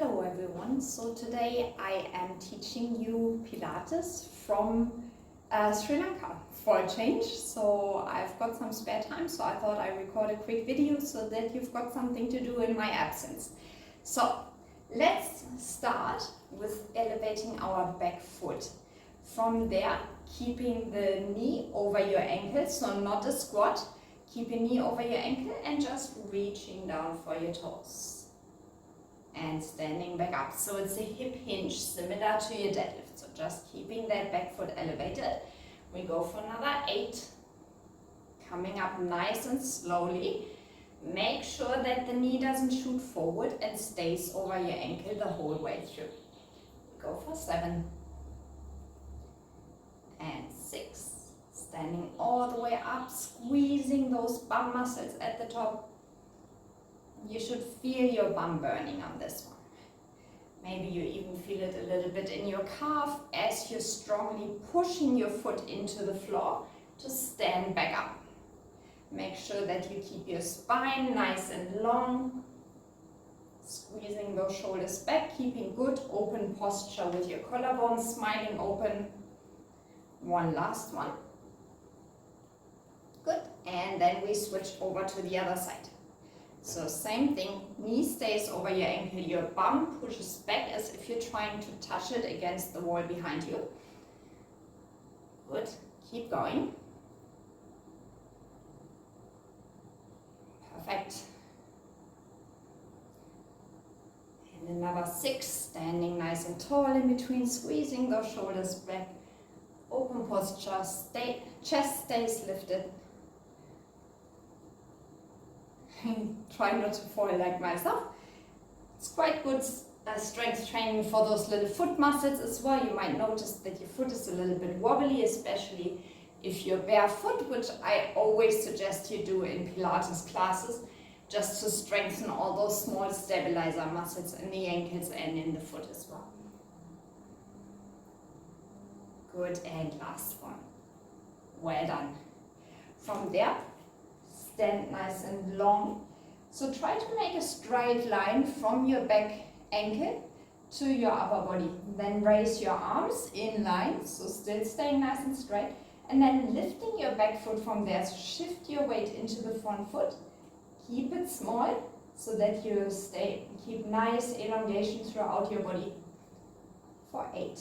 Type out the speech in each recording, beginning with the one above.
Hello everyone, so today I am teaching you Pilates from Sri Lanka for a change. So I've got some spare time, so I thought I'd record a quick video so that you've got something to do in my absence. So let's start with elevating our back foot. From there, keeping the knee over your ankle, so not a squat. Keep your knee over your ankle and just reaching down for your toes. And standing back up. So it's a hip hinge similar to your deadlift. So just keeping that back foot elevated. We go for another 8. Coming up nice and slowly. Make sure that the knee doesn't shoot forward and stays over your ankle the whole way through. Go for 7. And 6. Standing all the way up, squeezing those bum muscles at the top. You should feel your bum burning on this one. Maybe you even feel it a little bit in your calf as you're strongly pushing your foot into the floor to stand back up. Make sure that you keep your spine nice and long, squeezing those shoulders back, keeping good open posture with your collarbone smiling open. One last one. Good, and then we switch over to the other side. So same thing, knee stays over your ankle, your bum pushes back as if you're trying to touch it against the wall behind you. Good, keep going. Perfect. And another 6, standing nice and tall in between, squeezing those shoulders back. Open posture, chest stays lifted. Try not to fall like myself. It's quite good strength training for those little foot muscles as well. You might notice that your foot is a little bit wobbly, especially if you're barefoot, which I always suggest you do in Pilates classes, just to strengthen all those small stabilizer muscles in the ankles and in the foot as well. Good, and last one. Well done. From there, stand nice and long. So try to make a straight line from your back ankle to your upper body. Then raise your arms in line, so still staying nice and straight. And then lifting your back foot from there. So shift your weight into the front foot. Keep it small so that you keep nice elongation throughout your body. For 8,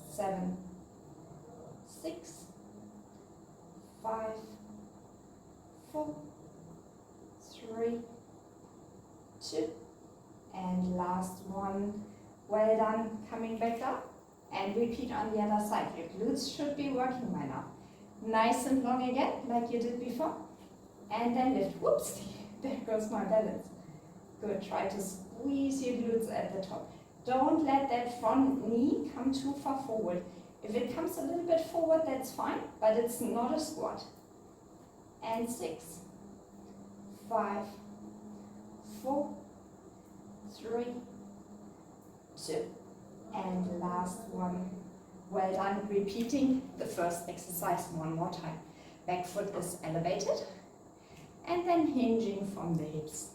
7, 6, 5, 4, 3, 2, and last one. Well done. Coming back up and repeat on the other side. Your glutes should be working by now. Nice and long again, like you did before. And then lift. Whoops, there goes my balance. Good. Try to squeeze your glutes at the top. Don't let that front knee come too far forward. If it comes a little bit forward, that's fine, but it's not a squat. And 6, 5, 4, 3, 2, and last one. Well done. Repeating the first exercise one more time. Back foot is elevated and then hinging from the hips,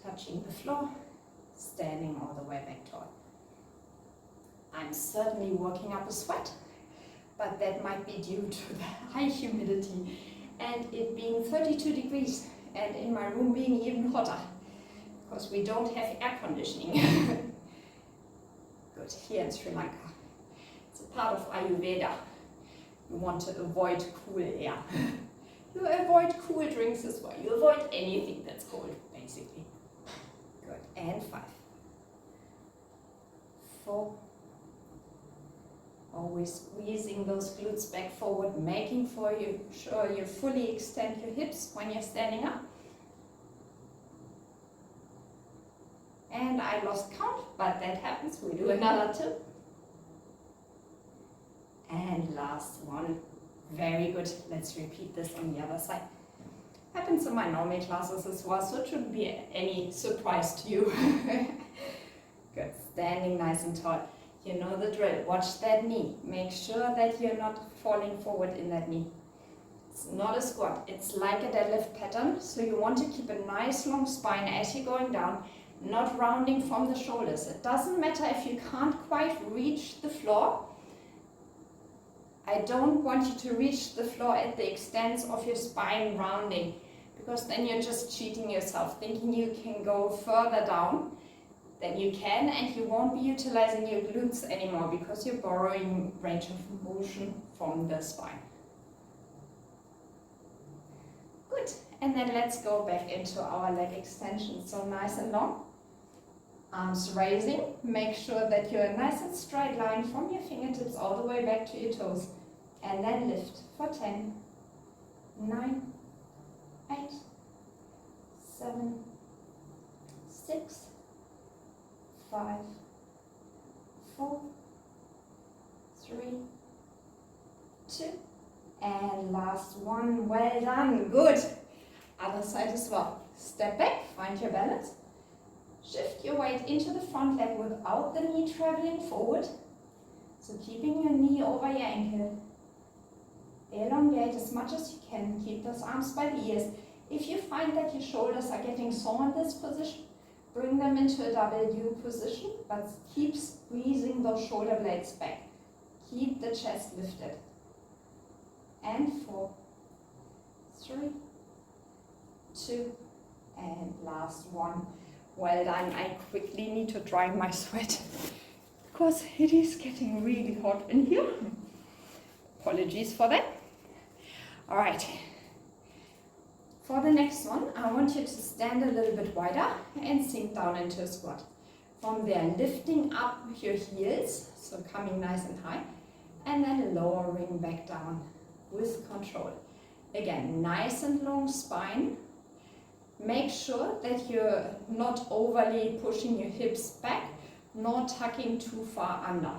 touching the floor, standing all the way back tall. I'm certainly working up a sweat, but that might be due to the high humidity and it being 32 degrees and in my room being even hotter because we don't have air conditioning. Good, here in Sri Lanka. It's a part of Ayurveda. You want to avoid cool air. You avoid cool drinks as well. You avoid anything that's cold, basically. Good, and 5, 4. Always squeezing those glutes back forward, making sure you fully extend your hips when you're standing up. And I lost count, but that happens. We do another 2. And last one. Very good. Let's repeat this on the other side. Happens in my normal classes as well, so it shouldn't be any surprise to you. Good. Standing nice and tall. You know the drill. Watch that knee. Make sure that you're not falling forward in that knee. It's not a squat. It's like a deadlift pattern. So you want to keep a nice long spine as you're going down. not rounding from the shoulders. It doesn't matter if you can't quite reach the floor. I don't want you to reach the floor at the extent of your spine rounding, because then you're just cheating yourself, thinking you can go further down than you can, and you won't be utilizing your glutes anymore because you're borrowing range of motion from the spine. Good, and then let's go back into our leg extension. So nice and long, arms raising, make sure that you're a nice and straight line from your fingertips all the way back to your toes, and then lift for 10, 9, 8, 7, 6, 5, 4, 3, 2, and last one. Well done, good. Other side as well. Step back, find your balance. Shift your weight into the front leg without the knee traveling forward. So keeping your knee over your ankle. Elongate as much as you can. Keep those arms by the ears. If you find that your shoulders are getting sore in this position, bring them into a W position, but keep squeezing those shoulder blades back. Keep the chest lifted. And 4, 3, 2, and last one. Well done. I quickly need to dry my sweat because it is getting really hot in here. Apologies for that. All right. For the next one, I want you to stand a little bit wider and sink down into a squat. From there, lifting up your heels, so coming nice and high, and then lowering back down with control. Again, nice and long spine. Make sure that you're not overly pushing your hips back, nor tucking too far under.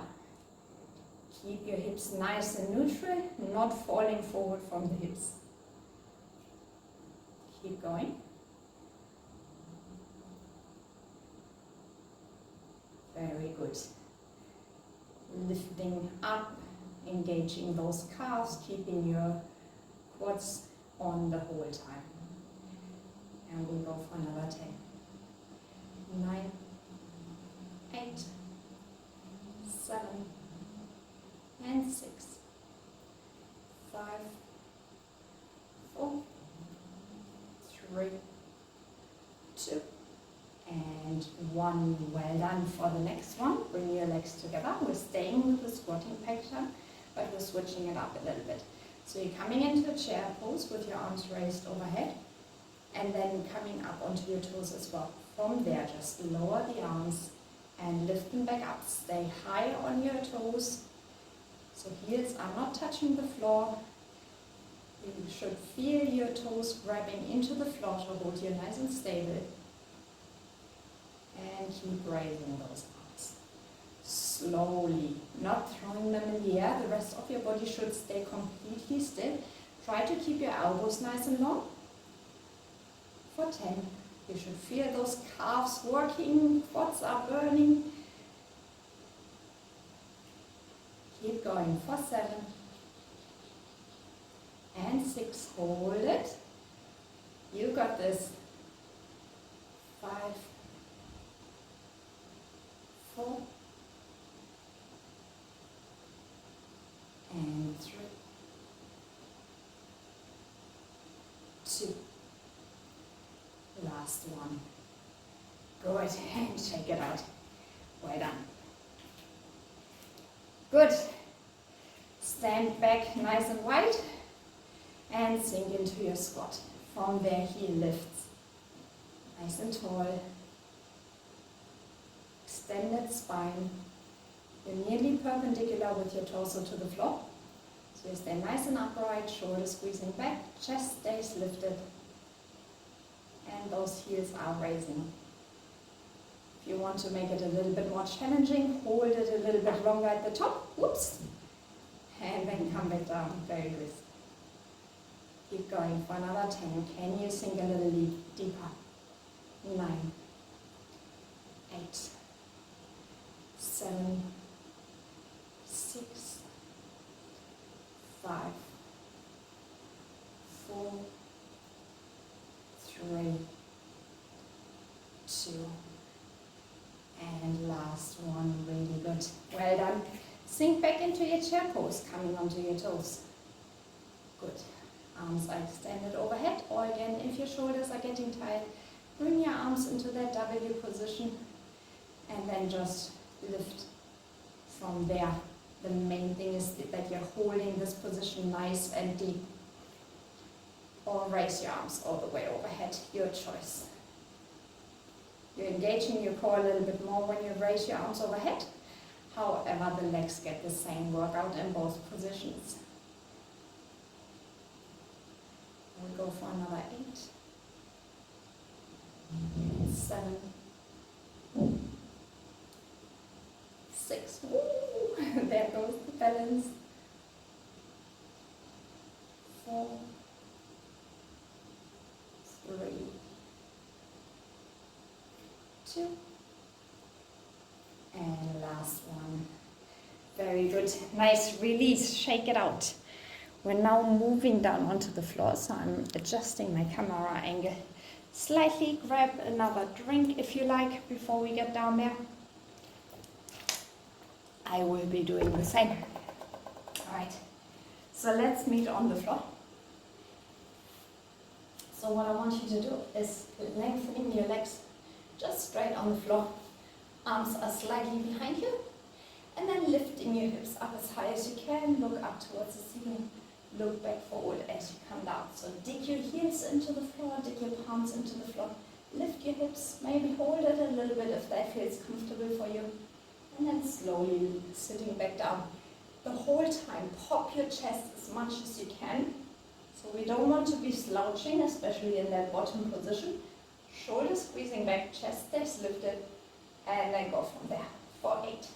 Keep your hips nice and neutral, not falling forward from the hips. Keep going. Very good. Lifting up, engaging those calves, keeping your quads on the whole time. And we'll go for another 10. 9, 8, 7, and 6, 5, 4, 3, 2, and 1. Well done. For the next one, bring your legs together. We're staying with the squatting pattern, but we're switching it up a little bit. So you're coming into a chair pose with your arms raised overhead, and then coming up onto your toes as well. From there, just lower the arms and lift them back up. Stay high on your toes. So heels are not touching the floor. You should feel your toes grabbing into the floor to hold you nice and stable. And keep raising those arms. Slowly, not throwing them in the air. The rest of your body should stay completely still. Try to keep your elbows nice and long. For 10, you should feel those calves working, quads are burning. Keep going for 7. And 6, hold it. You got this. 5, 4, and 3, 2. Last one. Go ahead and check it out. Well done. Good. Stand back nice and wide and sink into your squat. From there, heel lifts. Nice and tall. Extended spine. You're nearly perpendicular with your torso to the floor. So you stay nice and upright, shoulders squeezing back, chest stays lifted. And those heels are raising. If you want to make it a little bit more challenging, hold it a little bit longer at the top. Whoops. And then come back down. Very good. Keep going for another 10. Can you sink a little deeper? 9, 8, 7, 6, 5, 4, 3, 2, And last one, really good. Well done. Sink back into your chair pose, coming onto your toes. Good. Arms are extended overhead, or again, if your shoulders are getting tight, bring your arms into that W position and then just lift from there. The main thing is that you're holding this position nice and deep. Or raise your arms all the way overhead, your choice. You're engaging your core a little bit more when you raise your arms overhead. However, the legs get the same workout in both positions. We'll go for another 8, 7, 6. Woo! There goes the balance. 4, 3, 2, and last one. Very good. Nice release. Shake it out. We're now moving down onto the floor, so I'm adjusting my camera angle slightly. Grab another drink if you like before we get down there. I will be doing the same. Alright, so let's meet on the floor. So what I want you to do is lengthening your legs just straight on the floor. Arms are slightly behind you, and then lifting your hips up as high as you can. Look up towards the ceiling. Look back forward as you come down. So dig your heels into the floor, dig your palms into the floor. Lift your hips, maybe hold it a little bit if that feels comfortable for you. And then slowly sitting back down. The whole time, pop your chest as much as you can. So we don't want to be slouching, especially in that bottom position. Shoulders squeezing back, chest stays lifted, and then go from there for 8.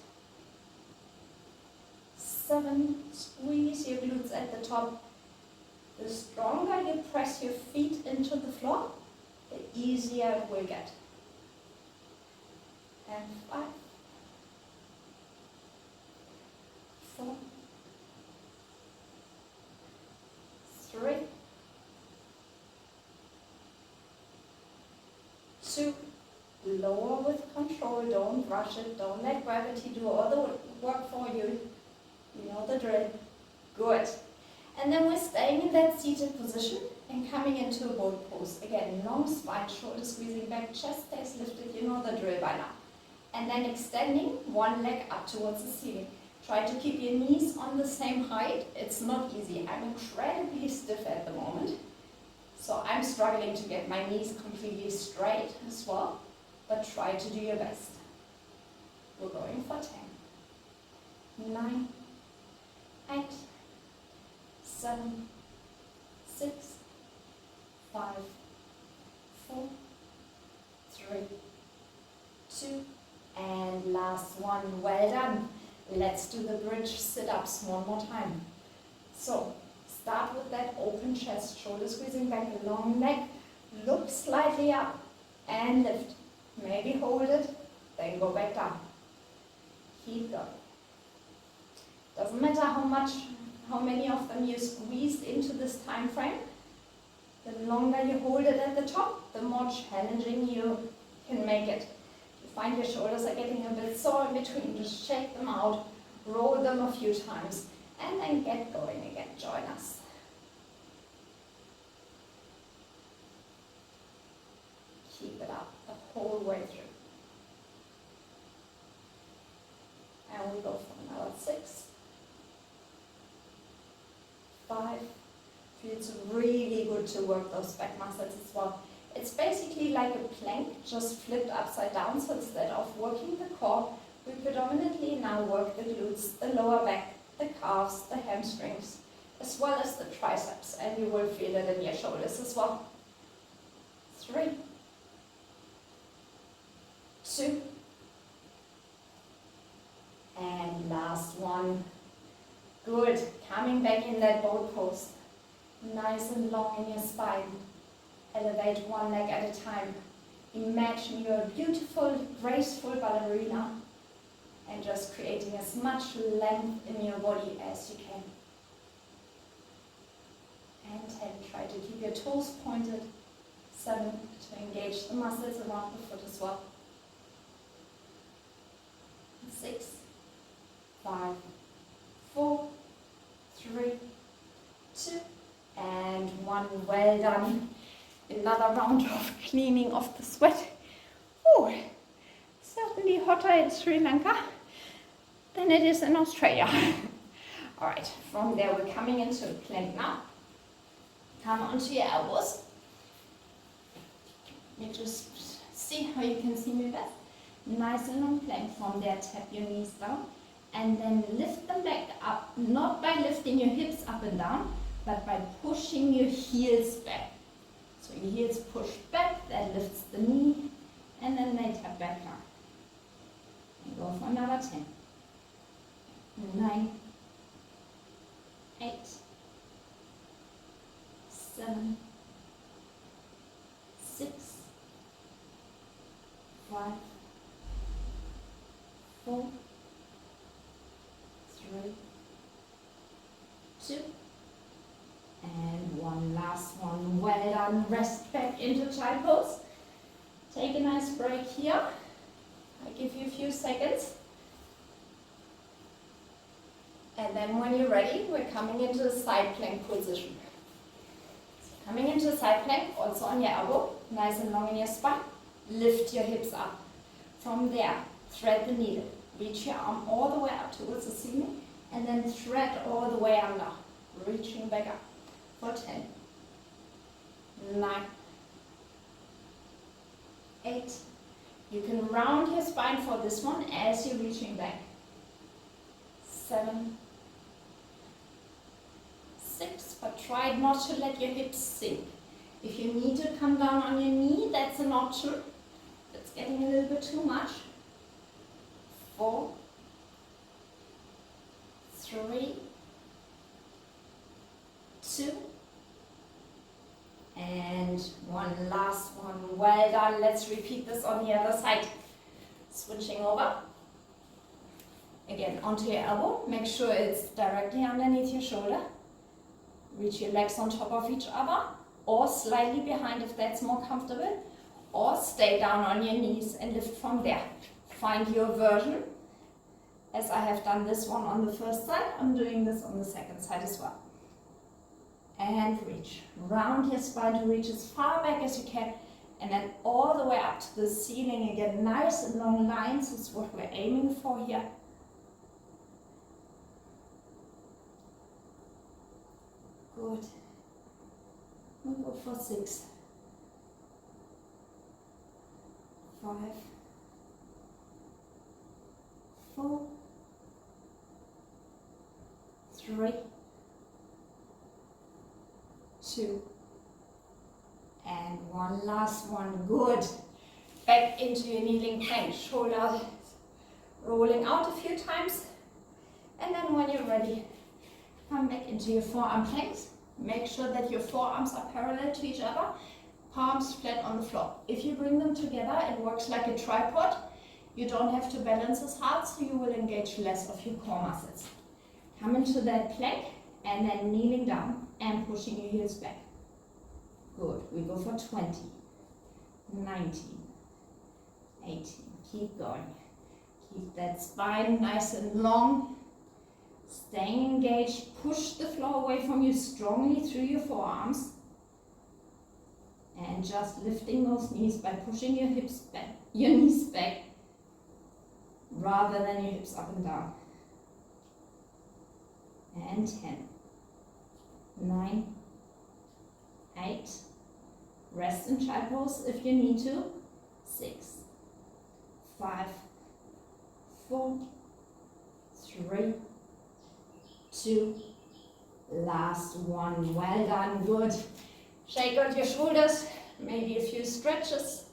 7, squeeze your glutes at the top. The stronger you press your feet into the floor, the easier it will get. And 5, 4, 3, 2, lower with control, don't rush it, don't let gravity do all the work for you. You know the drill. Good. And then we're staying in that seated position and coming into a boat pose. Again, long spine, shoulders squeezing back, chest stays lifted, you know the drill by now. And then extending one leg up towards the ceiling. Try to keep your knees on the same height. It's not easy. I'm incredibly stiff at the moment. So I'm struggling to get my knees completely straight as well. But try to do your best. We're going for 10, 9, 8, 7, 6, 5, 4, 3, 2, and last one. Well done. Let's do the bridge sit-ups one more time. So start with that open chest, shoulders squeezing back, long neck, look slightly up and lift. Maybe hold it, then go back down. Keep going. Doesn't matter how many of them you squeezed into this time frame. The longer you hold it at the top, the more challenging you can make it. If you find your shoulders are getting a bit sore in between, just shake them out, roll them a few times, and then get going again. Join us. Keep it up the whole way through. And we go for another 6, 5. Feels really good to work those back muscles as well. It's basically like a plank, just flipped upside down. So instead of working the core, we predominantly now work the glutes, the lower back, the calves, the hamstrings, as well as the triceps. And you will feel it in your shoulders as well. 3, 2, and last one. Good. Coming back in that boat pose. Nice and long in your spine. Elevate one leg at a time. Imagine you're a beautiful, graceful ballerina and just creating as much length in your body as you can. And 10, try to keep your toes pointed. 7, to engage the muscles around the foot as well. 6, 5, 4, 3, 2, and 1. Well done. Another round of cleaning off the sweat. Oh, certainly hotter in Sri Lanka than it is in Australia. Alright, from there we're coming into a plank now. Come onto your elbows. You just see how you can see me best. Nice and long plank. From there, tap your knees down and then lift them back up, not by lifting your hips up and down, but by pushing your heels back. So your heels push back, that lifts the knee, and then they tap back down. And go for another 10. 9, 8, 7, 6, 5, 4, 3, 2, and 1. Last one. Well done. Rest back into child pose. Take a nice break here. I'll give you a few seconds. And then when you're ready, we're coming into the side plank position. So coming into the side plank, also on your elbow, nice and long in your spine. Lift your hips up. From there, thread the needle. Reach your arm all the way up towards the ceiling and then thread all the way under. Reaching back up for 10, 9, 8. You can round your spine for this one as you're reaching back. 7, 6, but try not to let your hips sink. If you need to come down on your knee, that's an option. That's getting a little bit too much. 4, 3, 2, and 1. Last one. Well done. Let's repeat this on the other side. Switching over. Again, onto your elbow. Make sure it's directly underneath your shoulder. Reach your legs on top of each other, or slightly behind if that's more comfortable, or stay down on your knees and lift from there. Find your version. As I have done this one on the first side, I'm doing this on the second side as well. And reach. Round your spine to reach as far back as you can, and then all the way up to the ceiling again. Nice and long lines is what we're aiming for here. Good. We'll go for 6, 5, 4, 3, 2, and 1. Last one. Good. Back into your kneeling plank. Shoulders rolling out a few times. And then when you're ready, come back into your forearm planks. Make sure that your forearms are parallel to each other. Palms flat on the floor. If you bring them together, it works like a tripod. You don't have to balance as hard, so you will engage less of your core muscles. Come into that plank and then kneeling down and pushing your heels back. Good. We go for 20, 19, 18. Keep going. Keep that spine nice and long. Staying engaged. Push the floor away from you strongly through your forearms. And just lifting those knees by pushing your hips back, your knees back, rather than your hips up and down. And 10, 9, 8. Rest in child pose if you need to. 6, 5, 4, 3, 2. Last one. Well done. Good. Shake out your shoulders. Maybe a few stretches.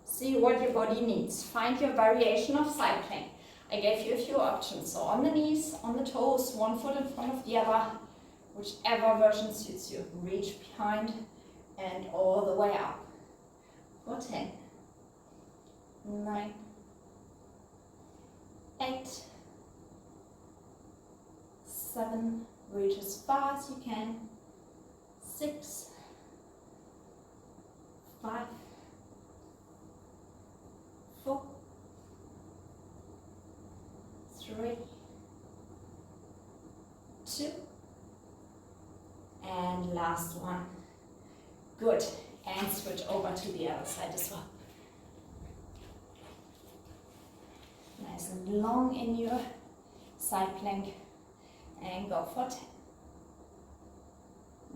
See what your body needs. Find your variation of side plank. I gave you a few options. So on the knees, on the toes, one foot in front of the other. Whichever version suits you. Reach behind and all the way up. For 10, 9, 8, 7, reach as far as you can. 6, 5, 4, 3, 2, and last one. Good, and switch over to the other side as well. Nice and long in your side plank, and go for 10.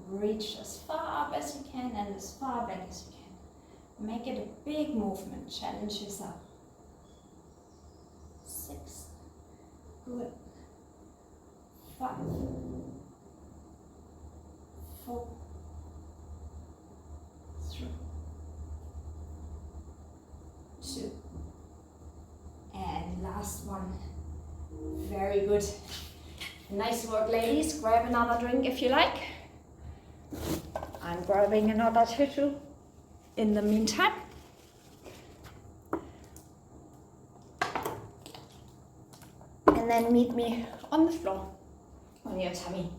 Reach as far up as you can and as far back as you can. Make it a big movement, challenge yourself. 6, good. 5, 4, 3, 2, and last one. Very good. Nice work, ladies. Grab another drink if you like. I'm grabbing another tissue in the meantime. And then meet me on the floor, on your tummy.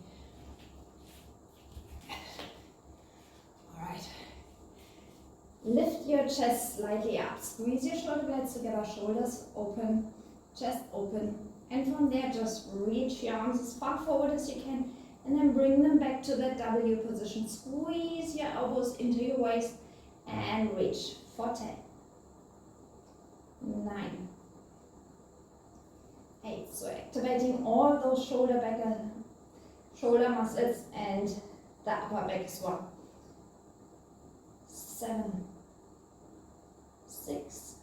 Alright. Lift your chest slightly up. Squeeze your shoulder blades together, shoulders open, chest open. And from there, just reach your arms as far forward as you can. And then bring them back to that W position. Squeeze your elbows into your waist and reach for 10, 9, 8. So activating all those shoulder muscles and the upper back as well. 7, 6,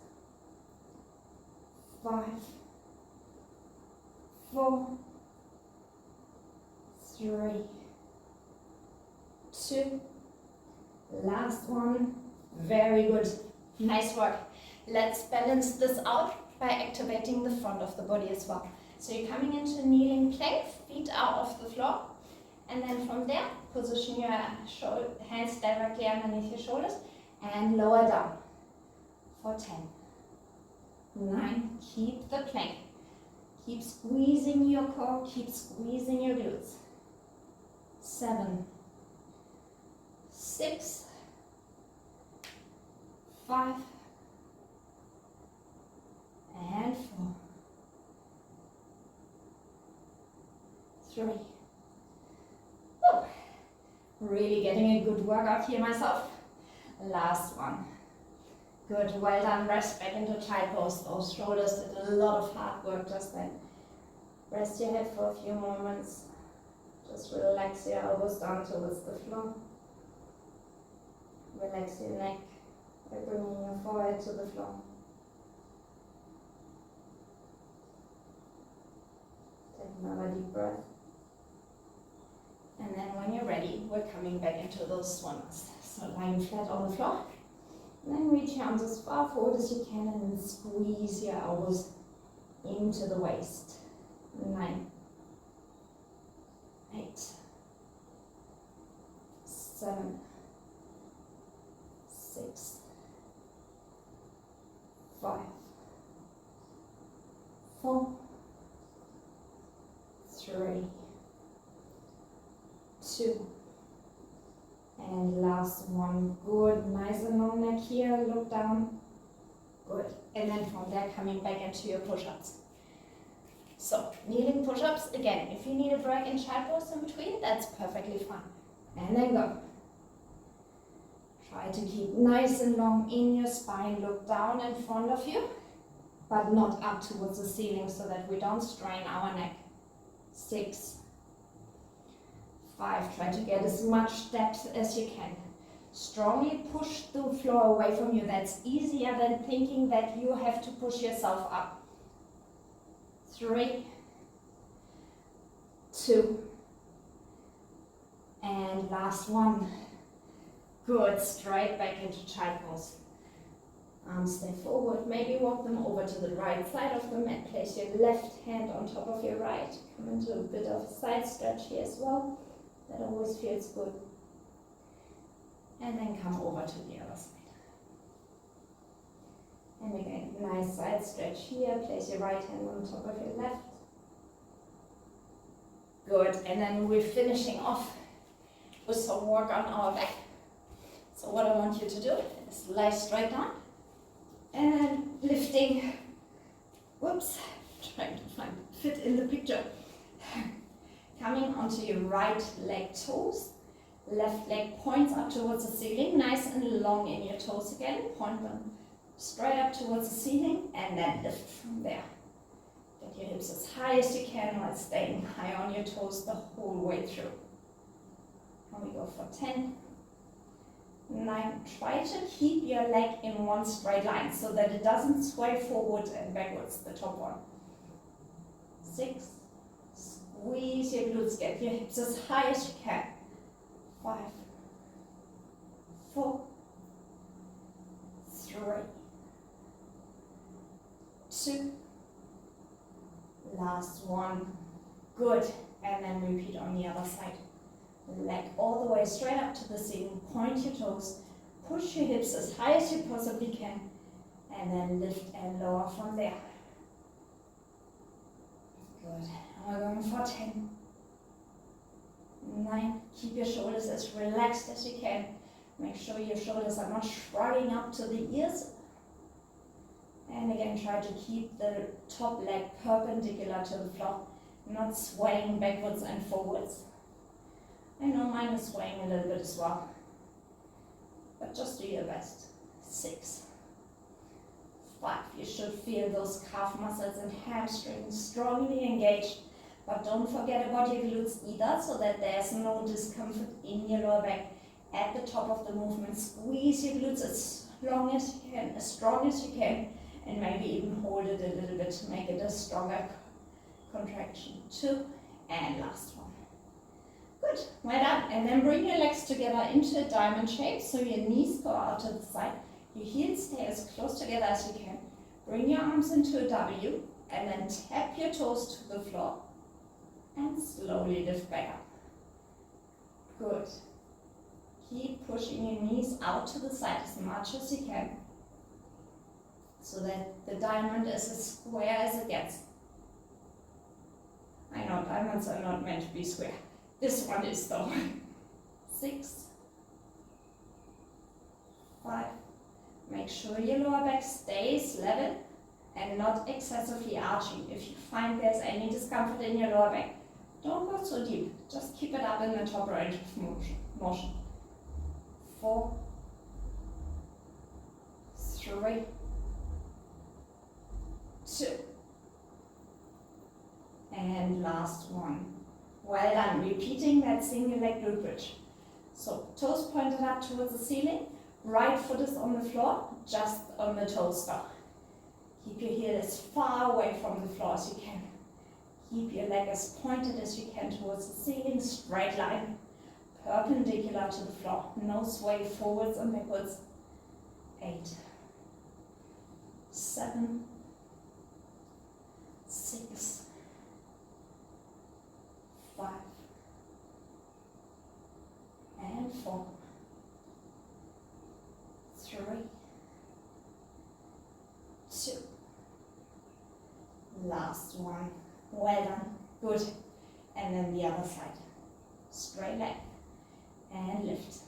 5, 4, 3, 2, last one. Very good. Nice work. Let's balance this out by activating the front of the body as well. So you're coming into kneeling plank, feet are off the floor, and then from there, position your hands directly underneath your shoulders and lower down for 10, 9, keep the plank. Keep squeezing your core, keep squeezing your glutes. 7, 6, 5, and 4, 3. Woo. Really getting a good workout here myself. Last one. Good, well done. Rest back into child pose. Those shoulders did a lot of hard work just then. Rest your head for a few moments. Just relax your elbows down towards the floor. Relax your neck by bringing your forehead to the floor. Take another deep breath. And then when you're ready, we're coming back into those swans. So lying flat on the floor. And then reach your arms as far forward as you can and then squeeze your elbows into the waist. 9, 8, 7, 6, 5, 4, 3, 2, and last one. Good, nice and long neck here, look down. Good, and then from there coming back into your push-ups. So, kneeling push-ups, again, if you need a break in child pose in between, that's perfectly fine. And then go. Try to keep nice and long in your spine, look down in front of you, but not up towards the ceiling so that we don't strain our neck. 6, 5, try to get as much depth as you can. Strongly push the floor away from you. That's easier than thinking that you have to push yourself up. 3, 2, and last one. Good, straight back into child pose. Arms stay forward, maybe walk them over to the right side of the mat. Place your left hand on top of your right. Come into a bit of a side stretch here as well. That always feels good. And then come over to the other side. And again, nice side stretch here. Place your right hand on top of your left. Good, and then we're finishing off with some work on our back. So what I want you to do is lie straight down and lifting, trying to find 50 sit in the picture. Coming onto your right leg toes. Left leg points up towards the ceiling, nice and long in your toes again. Point them straight up towards the ceiling and then lift from there. Get your hips as high as you can while staying high on your toes the whole way through. And we go for 10, 9. Try to keep your leg in one straight line so that it doesn't sway forward and backwards, the top one. 6. Squeeze your glutes, get your hips as high as you can. 5, 4, 3, 2, last one. Good. And then repeat on the other side. Leg all the way straight up to the ceiling. Point your toes. Push your hips as high as you possibly can. And then lift and lower from there. Good. And we're going for 10. 9. Keep your shoulders as relaxed as you can. Make sure your shoulders are not shrugging up to the ears. And again, try to keep the top leg perpendicular to the floor, not swaying backwards and forwards. I know mine is swaying a little bit as well, but just do your best. 6, 5. You should feel those calf muscles and hamstrings strongly engaged. But don't forget about your glutes either, so that there's no discomfort in your lower back. At the top of the movement, squeeze your glutes as long as you can, as strong as you can, and maybe even hold it a little bit to make it a stronger contraction. 2, and last one. Good, well done. And then bring your legs together into a diamond shape, so your knees go out to the side. Your heels stay as close together as you can. Bring your arms into a W, and then tap your toes to the floor. And slowly lift back up. Good. Keep pushing your knees out to the side as much as you can, so that the diamond is as square as it gets. I know diamonds are not meant to be square. This one is though. 6, 5. Make sure your lower back stays level and not excessively arching. If you find there's any discomfort in your lower back, don't go so deep. Just keep it up in the top range of motion. 4, 3, 2. And last one. Well done. Repeating that single leg glute bridge. So toes pointed up towards the ceiling. Right foot is on the floor, just on the toe stop. Keep your heel as far away from the floor as you can. Keep your leg as pointed as you can towards the ceiling, straight line, perpendicular to the floor. No sway forwards and backwards. 8, 7, 6, 5, and 4, 3, 2. Last one. Well done. Good. And then the other side. Straight leg. And lift.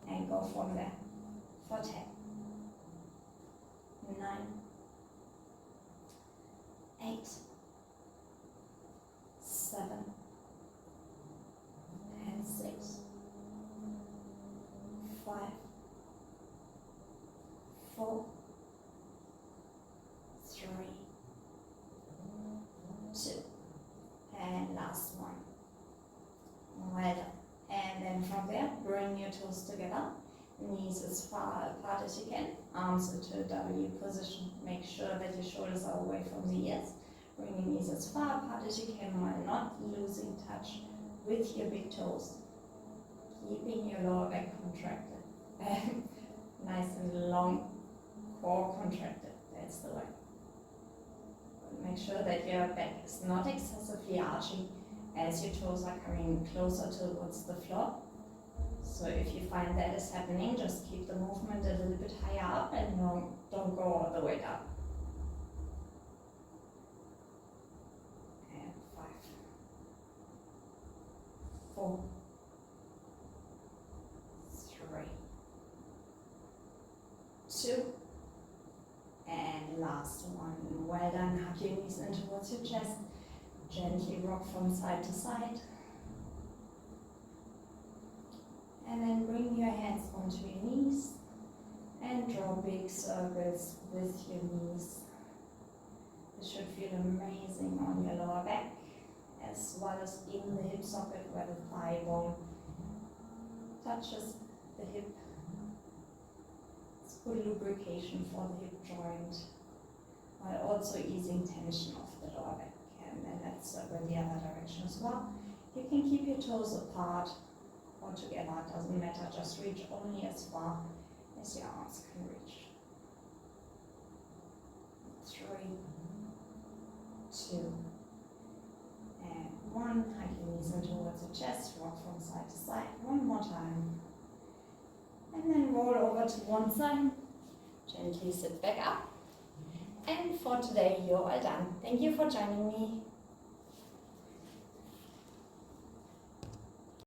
And go from there for 10, 9, 8, 7, and 6, 5, 4, 3, 2, and last one. Well done. And then from there, bring your toes together, knees as far apart as you can, arms into a W position. Make sure that your shoulders are away from the ears. Bring your knees as far apart as you can while not losing touch with your big toes. Keeping your lower back contracted. Nice and long, core contracted. That's the way. Make sure that your back is not excessively arching as your toes are coming closer towards the floor. So if you find that is happening, just keep the movement a little bit higher up and don't go all the way down. And 5, 4, 3, 2, and last one. Well done. Hug your knees in towards your chest. Gently rock from side to side. And then bring your hands onto your knees and draw big circles with your knees. This should feel amazing on your lower back, as well as in the hip socket where the thigh bone touches the hip. It's good lubrication for the hip joint, while also easing tension of the lower back. And then let's circle the other direction as well. You can keep your toes apart or together, it doesn't matter, just reach only as far as your arms can reach. 3, 2, and 1. Hug your knees in towards your chest, rock from side to side. One more time. And then roll over to one side. Gently sit back up. And for today, you're all done. Thank you for joining me.